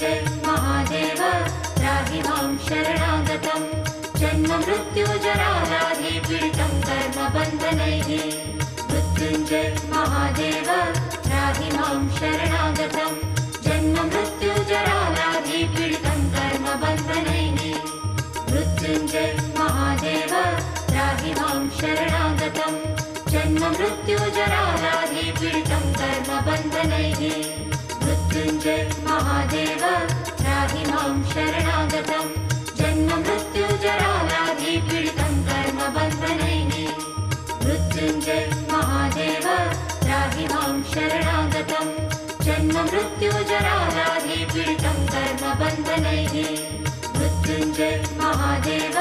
मृत्युञ्जय महादेव त्राहि मां शरणागतं जन्म मृत्युजराव्याधि पीडितं कर्मबन्धनैः मृत्युञ्जय महादेव त्राहि मां शरणागतं जन्म मृत्युजराव्याधि पीडितं कर्मबन्धनैः मृत्युञ्जय महादेव त्राहि मां शरणागतं जन्म मृत्युजराव्याधि पीडितं कर्मबन्धनैः मृत्युञ्जय महादेव त्राहि मां शरणागतं जन्म मृत्युजराव्याधि पीडितं कर्मबन्धनैः मृत्युञ्जय महादेव त्राहि मां शरणागतं जन्म मृत्युजराव्याधि पीडितं कर्मबन्धनैः मृत्युञ्जय महादेव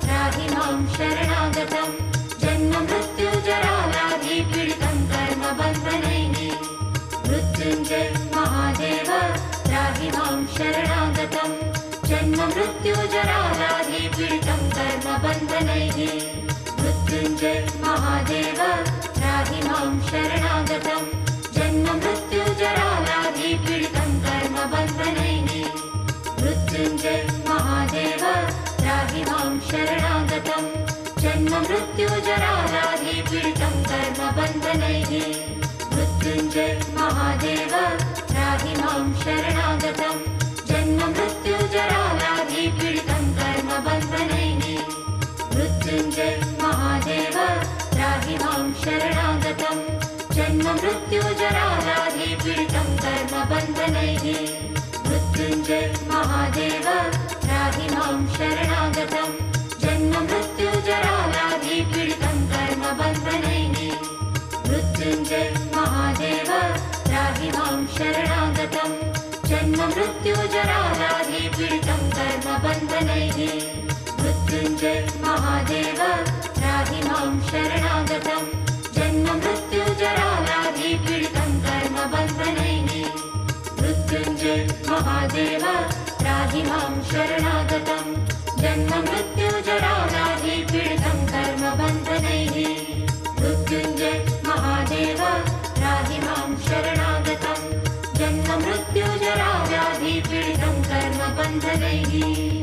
त्राहि मां शरणागतं जन्म मृत्युजराव्याधि पीडितं कर्मबन्धनैः मृत्युञ्जय महादेव त्राहि मां शरणागतं जन्म मृत्युजराव्याधि पीडितं कर्मबन्धनैः मृत्युञ्जय महादेव त्राहि मां शरणागतं जन्म मृत्युजराव्याधि पीडितं कर्मबन्धनैः मृत्युञ्जय महादेव त्राहि मां शरणागतं जन्म मृत्युजराव्याधि पीडितं कर्मबन्धनैः मृत्युञ्जय महादेव त्राहि मां शरणागतं जन्म मृत्युजराव्याधि पीडितं कर्मबन्धनैः मृत्युञ्जय महादेव त्राहि मां शरणागतं जन्म मृत्युजराव्याधि पीडितं कर्मबन्धनैः मृत्युञ्जय महादेव त्राहि मां शरणागतं जन्म मृत्युजराव्याधि पीडितं कर्मबन्धनैः मृत्युञ्जय महादेव त्राहि मां शरणागतं जन्म मृत्युजराव्याधि पीडितं कर्मबन्धनैः मृत्युञ्जय महादेव त्राहि मां शरणागतं जन्म मृत्युजराव्याधि पीडितं कर्मबन्धनैः मृत्युञ्जय महादेव त्राहि मां शरणागतं जन्म मृत्युजराव्याधि पीडितं कर्मबन्धनैः मृत्युञ्जय महादेव त्राहि मां शरणागतं जन्म मृत्युजराव्याधि पीडितं कर्मबन्धनैः।